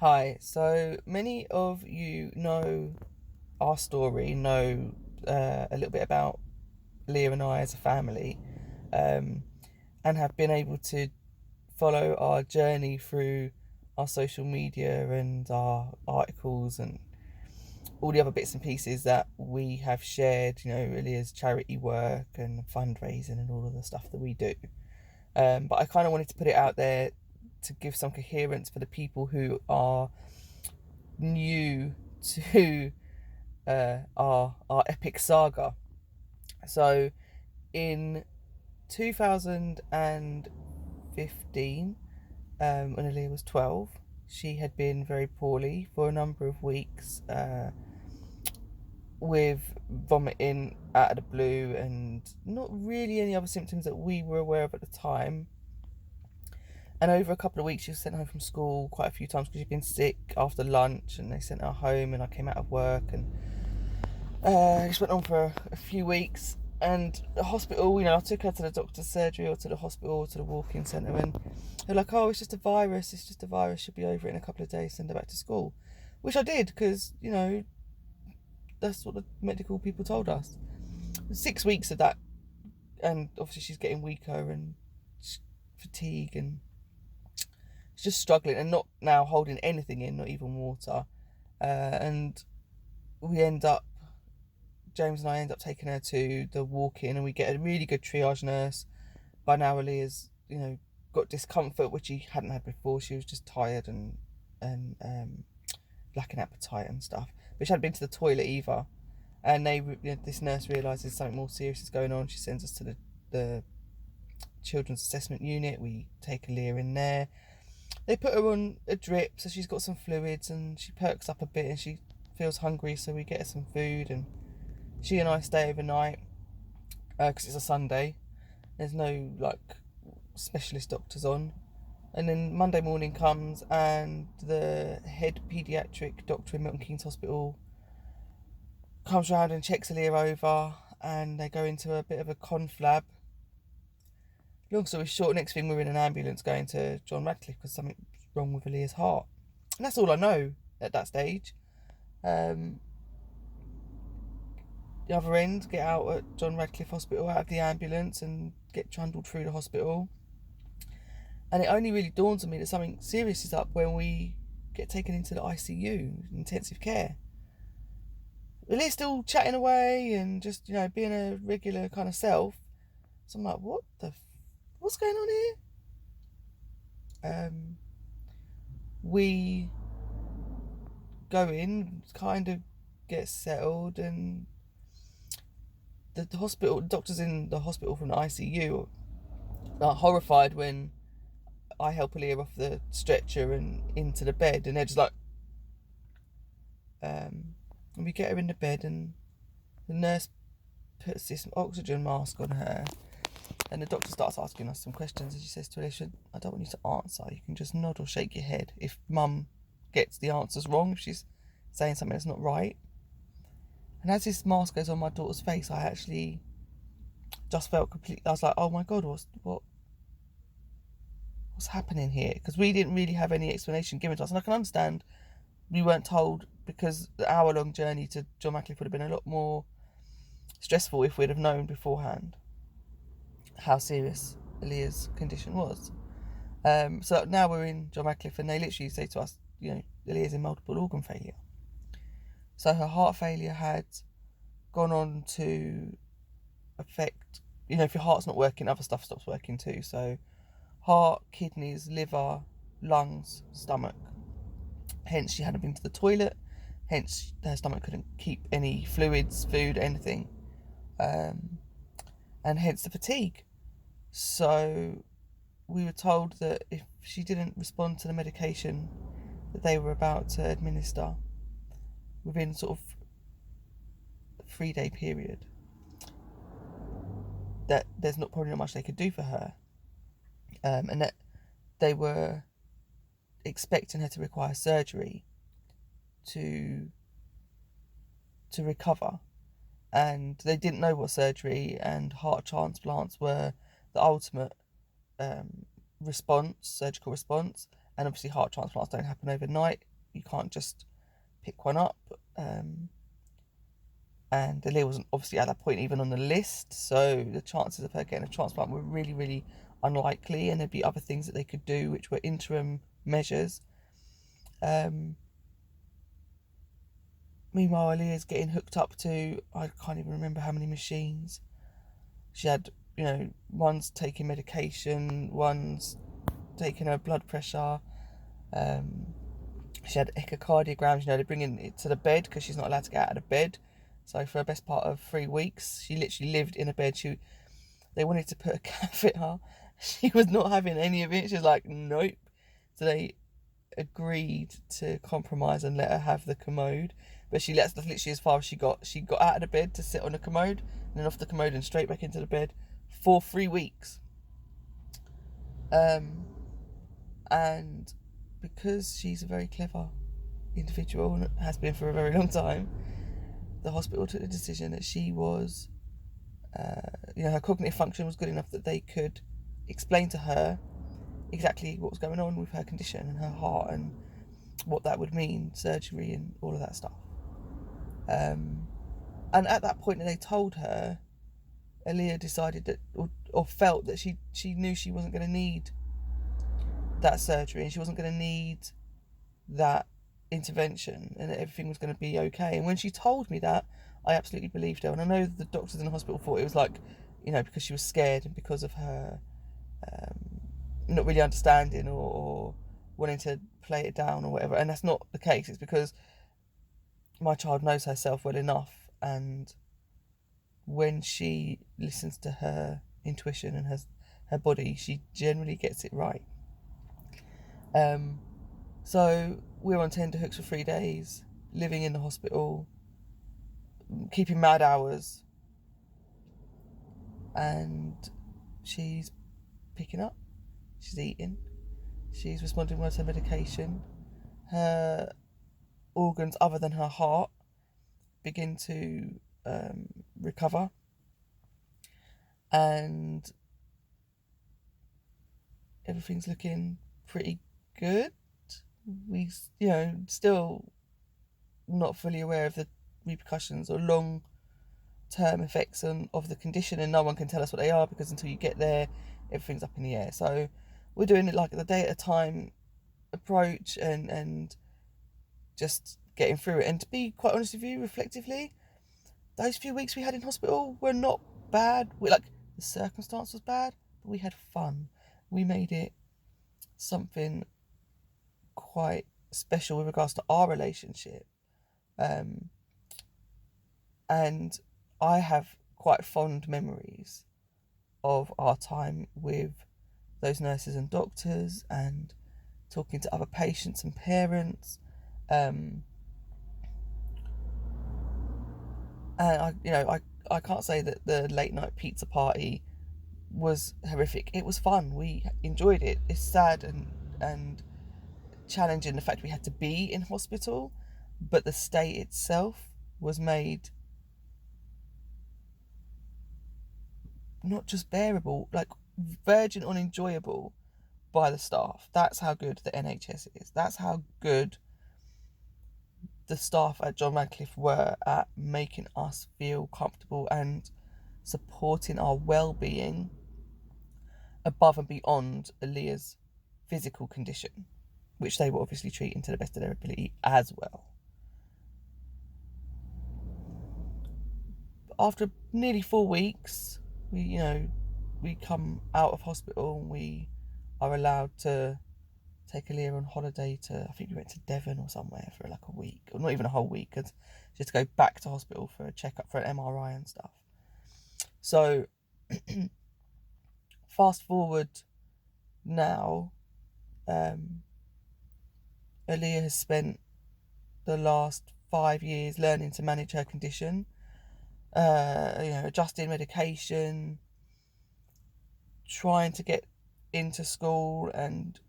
Hi, so many of you know our story, know a little bit about Leah and I as a family, um, and have been able to follow our journey through our social media and our articles and all the other bits and pieces that we have shared, Leah's charity work and fundraising and all of the stuff that we do. But I kind of wanted to put it out there to give some coherence for the people who are new to our epic saga. So in 2015, when Aaliyah was 12, she had been very poorly for a number of weeks, with vomiting out of the blue and not really any other symptoms that we were aware of at the time. And over a couple of weeks, she was sent home from school quite a few times because she'd been sick after lunch, and they sent her home. And I came out of work, and this went on for a few weeks. And the hospital, I took her to the doctor's surgery or to the hospital or to the walk-in centre, and they're like, "Oh, it's just a virus. It's just a virus. She'll be over it in a couple of days. Send her back to school," which I did because that's what the medical people told us. 6 weeks of that, and obviously she's getting weaker and fatigue, and she's just struggling and not now holding anything in, not even water. And we end up James and I end up taking her to the walk-in, and we get a really good triage nurse. By now, Aaliyah's, got discomfort, which she hadn't had before. She was just tired and lacking appetite and stuff. But she hadn't been to the toilet either. And this nurse realises something more serious is going on. She sends us to the children's assessment unit. We take Aaliyah in there. They put her on a drip, so she's got some fluids, and she perks up a bit, and she feels hungry, so we get her some food, and she and I stay overnight because it's a Sunday. There's no specialist doctors on. And then Monday morning comes, and the head paediatric doctor in Milton Keynes Hospital comes round and checks Aaliyah over, and they go into a bit of a conflab. Long story short, next thing we're in an ambulance going to John Radcliffe because something's wrong with Aaliyah's heart. And that's all I know at that stage. The other end, get out at John Radcliffe Hospital, out of the ambulance, and get trundled through the hospital. And it only really dawns on me that something serious is up when we get taken into the ICU, intensive care. Aaliyah's still chatting away and just, being a regular kind of self. So I'm like, what's going on here? We go in, kind of get settled, and the hospital doctors in the hospital from the ICU are horrified when I help Aaliyah off the stretcher and into the bed, and they're just like, and we get her in the bed, and the nurse puts this oxygen mask on her, and the doctor starts asking us some questions, and she says to Alicia, "I don't want you to answer, you can just nod or shake your head if mum gets the answers wrong, if she's saying something that's not right." And as this mask goes on my daughter's face, I actually just felt completely, I was like, oh my God, what's happening here? Because we didn't really have any explanation given to us. And I can understand we weren't told, because the hour-long journey to John Radcliffe would have been a lot more stressful if we'd have known beforehand how serious Aaliyah's condition was. So now we're in John Radcliffe, and they literally say to us, Aaliyah's in multiple organ failure. So her heart failure had gone on to affect, if your heart's not working, other stuff stops working too. So heart, kidneys, liver, lungs, stomach. Hence, she hadn't been to the toilet. Hence, her stomach couldn't keep any fluids, food, anything. And hence the fatigue. So we were told that if she didn't respond to the medication that they were about to administer within sort of a 3-day period, that there's probably not much they could do for her. And that they were expecting her to require surgery to recover, and they didn't know what surgery and heart transplants were the ultimate surgical response, And obviously heart transplants don't happen overnight. You can't just pick one up. And Aaliyah wasn't obviously at that point even on the list, so the chances of her getting a transplant were really, really unlikely, and there'd be other things that they could do which were interim measures. Meanwhile, Aaliyah's getting hooked up to, I can't even remember how many machines. She had, one's taking medication, one's taking her blood pressure. She had echocardiograms. They're bringing it to the bed because she's not allowed to get out of the bed. So for the best part of 3 weeks, she literally lived in a bed. They wanted to put a catheter. She was not having any of it. She was like, nope. So they agreed to compromise and let her have the commode. But that's literally as far as she got. She got out of the bed to sit on the commode, and then off the commode and straight back into the bed for 3 weeks. And because she's a very clever individual and has been for a very long time, the hospital took the decision that she was, her cognitive function was good enough that they could explain to her exactly what was going on with her condition and her heart and what that would mean, surgery and all of that stuff. And at that point that they told her, Aaliyah decided that, or felt that she knew she wasn't going to need that surgery and she wasn't going to need that intervention and that everything was going to be okay. And when she told me that, I absolutely believed her. And I know the doctors in the hospital thought it was like, because she was scared and because of her not really understanding or wanting to play it down or whatever. And that's not the case. It's because my child knows herself well enough, and when she listens to her intuition and her body, she generally gets it right. So we're on tenterhooks for 3 days, living in the hospital, keeping mad hours, and she's picking up, she's eating, she's responding well to her medication. Her organs other than her heart begin to recover, and everything's looking pretty good. We, still not fully aware of the repercussions or long-term effects of the condition, and no one can tell us what they are because until you get there, everything's up in the air. So we're doing it like the day at a time approach and just getting through it. And to be quite honest with you, reflectively, those few weeks we had in hospital were not bad. The circumstance was bad, but we had fun. We made it something quite special with regards to our relationship. And I have quite fond memories of our time with those nurses and doctors and talking to other patients and parents. And I can't say that the late night pizza party was horrific. It was fun. We enjoyed it. It's sad and challenging the fact we had to be in hospital, but the stay itself was made not just bearable, like verging on enjoyable by the staff. That's how good the NHS is. That's how good the staff at John Radcliffe were at making us feel comfortable and supporting our well-being above and beyond Aaliyah's physical condition, which they were obviously treating to the best of their ability as well. After nearly 4 weeks, we come out of hospital and we are allowed to take Aaliyah on holiday I think we went to Devon or somewhere for like a week, or not even a whole week, just to go back to hospital for a checkup, for an MRI and stuff. So fast forward now, Aaliyah has spent the last 5 years learning to manage her condition, adjusting medication, trying to get into school and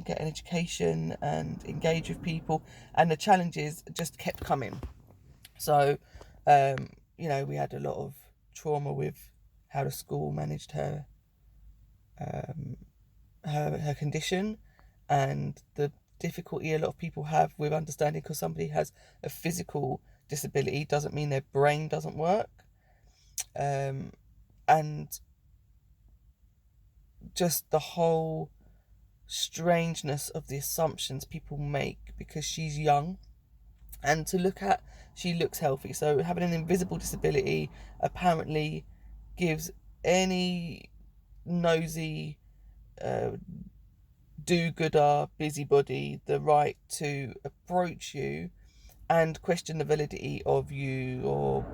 get an education and engage with people, and the challenges just kept coming. So, we had a lot of trauma with how the school managed her condition, and the difficulty a lot of people have with understanding, because somebody has a physical disability doesn't mean their brain doesn't work. And just the whole strangeness of the assumptions people make because she's young, and to look at, she looks healthy, so having an invisible disability apparently gives any nosy do-gooder busybody the right to approach you and question the validity of you, or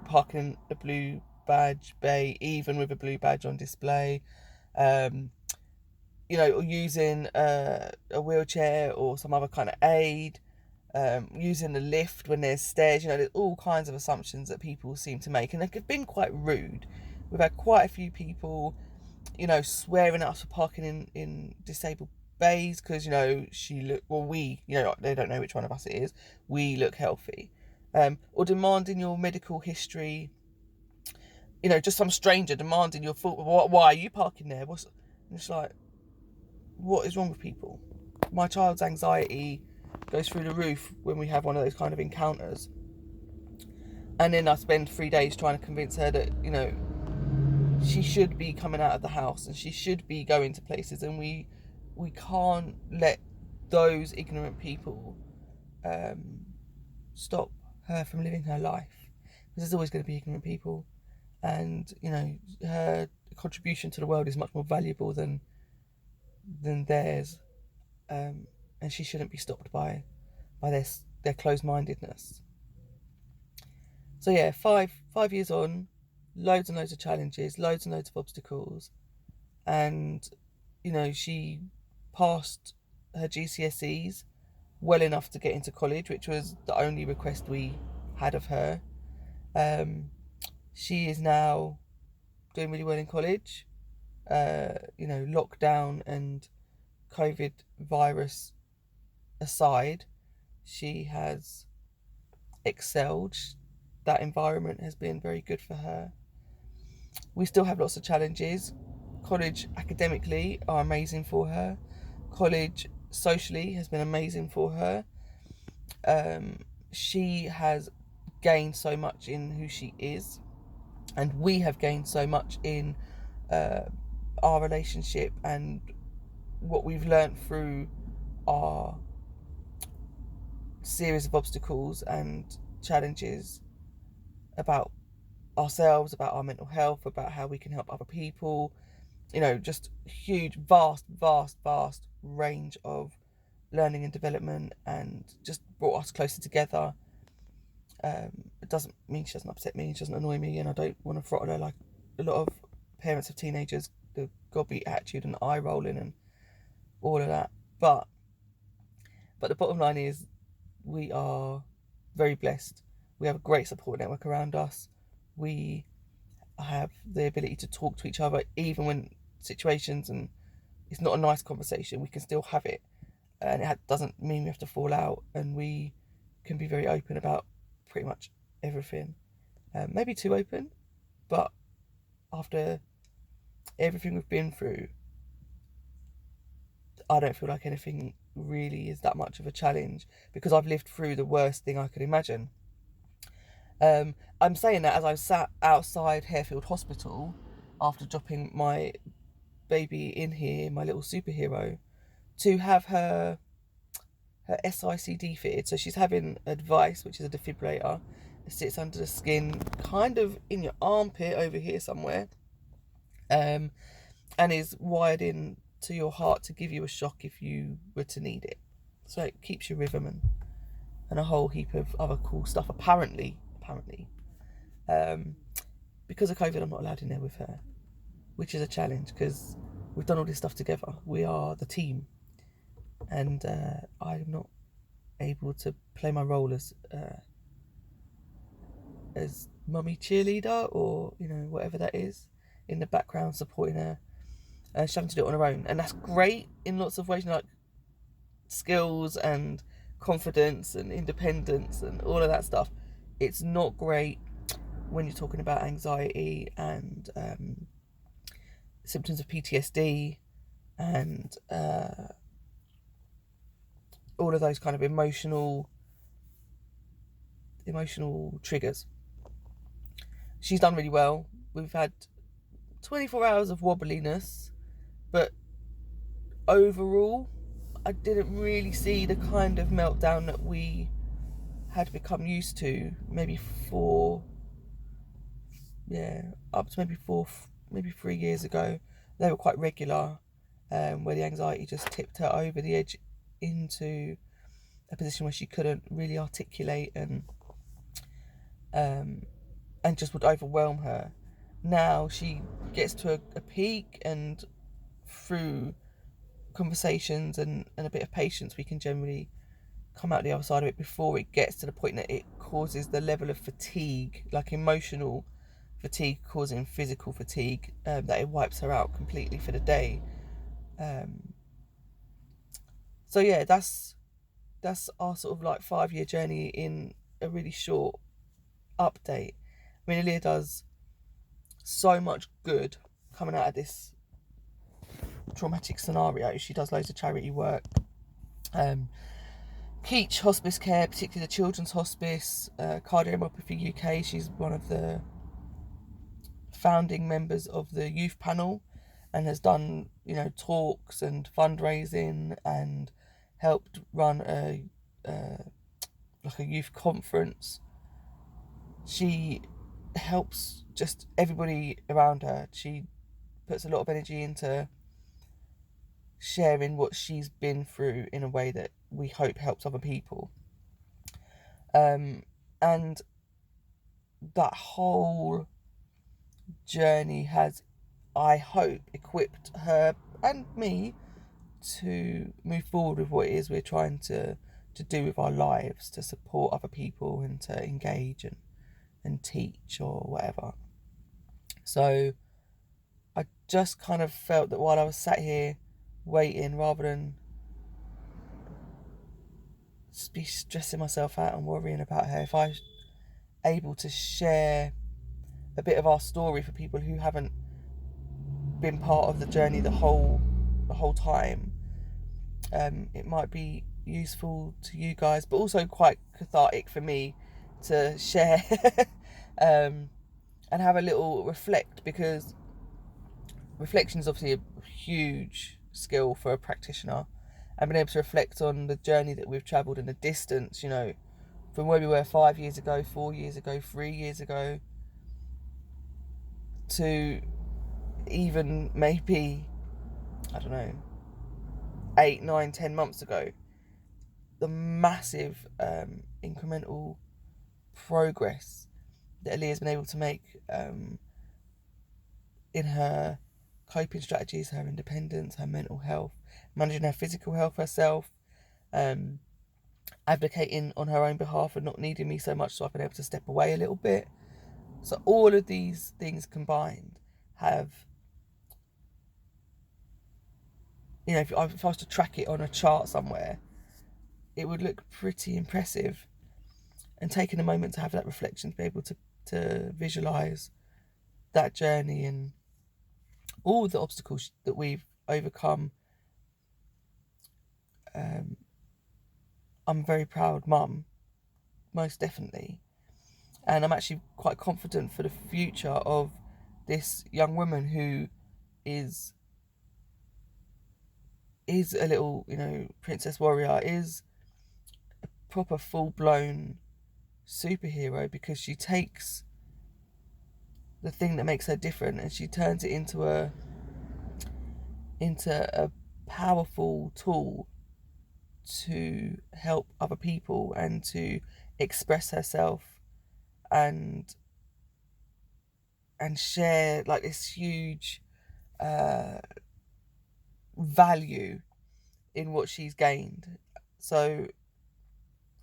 parking a blue badge bay even with a blue badge on display, or using a wheelchair or some other kind of aid, using the lift when there's stairs. There's all kinds of assumptions that people seem to make, and they've been quite rude. We've had quite a few people, swearing at us for parking in disabled bays because, they don't know which one of us it is. We look healthy. Or demanding your medical history, just some stranger demanding your full, why are you parking there? It's like, what is wrong with people? My child's anxiety goes through the roof when we have one of those kind of encounters. And then I spend 3 days trying to convince her that, she should be coming out of the house and she should be going to places, and we can't let those ignorant people stop her from living her life, because there's always going to be ignorant people, and her contribution to the world is much more valuable than theirs, and she shouldn't be stopped by their closed-mindedness. So yeah, five years on, loads and loads of challenges, loads and loads of obstacles, and she passed her GCSEs well enough to get into college, which was the only request we had of her. She is now doing really well in college. Lockdown and COVID virus aside, she has excelled. That environment has been very good for her. We still have lots of challenges. College academically are amazing for her. College socially has been amazing for her. She has gained so much in who she is, and we have gained so much in our relationship and what we've learnt through our series of obstacles and challenges about ourselves, about our mental health, about how we can help other people. Just huge, vast range of learning and development, and just brought us closer together. It doesn't mean she doesn't upset me, she doesn't annoy me, and I don't want to throttle her like a lot of parents of teenagers, the gobby attitude and eye rolling and all of that. But the bottom line is, we are very blessed. We have a great support network around us. We have the ability to talk to each other, even when situations and it's not a nice conversation, we can still have it, and it doesn't mean we have to fall out, and we can be very open about pretty much everything. Maybe too open, but after everything we've been through, I don't feel like anything really is that much of a challenge, because I've lived through the worst thing I could imagine. I'm saying that as I sat outside Harefield Hospital after dropping my baby in here, my little superhero, to have her SICD fitted. So she's having a device, which is a defibrillator. It sits under the skin, kind of in your armpit over here somewhere, and is wired in to your heart to give you a shock if you were to need it. So it keeps your rhythm and a whole heap of other cool stuff, apparently. Because of COVID, I'm not allowed in there with her, which is a challenge, because we've done all this stuff together. We are the team, and I'm not able to play my role as mummy cheerleader, or whatever that is, in the background supporting her. She's having to do it on her own, and that's great in lots of ways, like skills and confidence and independence and all of that stuff. It's not great when you're talking about anxiety and symptoms of PTSD and all of those kind of emotional triggers. She's done really well. We've had 24 hours of wobbliness, but overall I didn't really see the kind of meltdown that we had become used to maybe up to maybe 3 years ago. They were quite regular, where the anxiety just tipped her over the edge into a position where she couldn't really articulate and just would overwhelm her. Now she gets to a peak, and through conversations and a bit of patience, we can generally come out the other side of it before it gets to the point that it causes the level of fatigue, like emotional fatigue causing physical fatigue, that it wipes her out completely for the day. So yeah, that's our sort of like 5-year journey in a really short update. I mean, Aaliyah does so much good coming out of this traumatic scenario. She does loads of charity work. Keach Hospice Care, particularly the Children's Hospice, Cardiomyopathy UK. She's one of the founding members of the youth panel and has done, talks and fundraising and helped run a youth conference. She helps just everybody around her. She puts a lot of energy into sharing what she's been through in a way that we hope helps other people. And that whole journey has, I hope, equipped her and me to move forward with what it is we're trying to do with our lives, to support other people and to engage and teach or whatever. So I just kind of felt that while I was sat here waiting, rather than be stressing myself out and worrying about her, if I was able to share a bit of our story for people who haven't been part of the journey the whole time, it might be useful to you guys, but also quite cathartic for me to share and have a little reflect, because reflection is obviously a huge skill for a practitioner, and being able to reflect on the journey that we've travelled and the distance, from where we were 5 years ago, 4 years ago, 3 years ago, to even maybe, I don't know, 8, 9, 10 months ago. The massive incremental progress that Aaliyah's been able to make in her coping strategies, her independence, her mental health, managing her physical health herself, advocating on her own behalf and not needing me so much, so I've been able to step away a little bit. So all of these things combined have, if I was to track it on a chart somewhere, it would look pretty impressive. And taking a moment to have that reflection, to be able to visualise that journey and all the obstacles that we've overcome. I'm a very proud mum, most definitely. And I'm actually quite confident for the future of this young woman who is a little, princess warrior, is a proper full-blown superhero, because she takes the thing that makes her different and she turns it into a powerful tool to help other people and to express herself and share like this huge value in what she's gained. So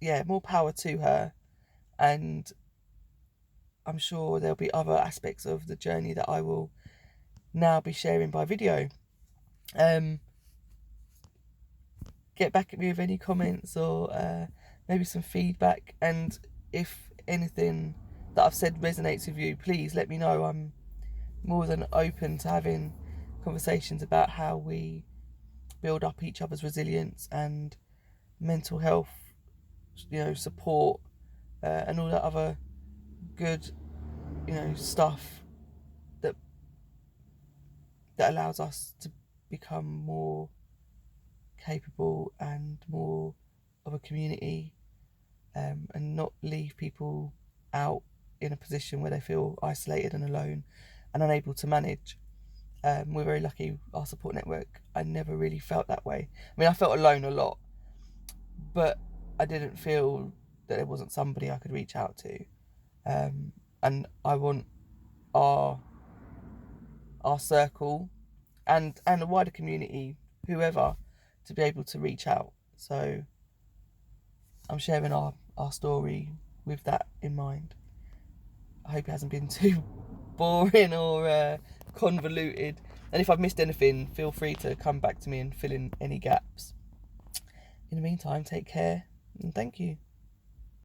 yeah, more power to her, and I'm sure there'll be other aspects of the journey that I will now be sharing by video. Get back at me with any comments or maybe some feedback, and if anything that I've said resonates with you, please let me know. I'm more than open to having conversations about how we build up each other's resilience and mental health, support, and all that other good, stuff that allows us to become more capable and more of a community, and not leave people out in a position where they feel isolated and alone and unable to manage. We're very lucky, our support network, I never really felt that way. I mean, I felt alone a lot, but I didn't feel that there wasn't somebody I could reach out to. And I want our circle and the wider community, whoever, to be able to reach out. So I'm sharing our story with that in mind. I hope it hasn't been too boring or convoluted. And if I've missed anything, feel free to come back to me and fill in any gaps. In the meantime, take care and thank you.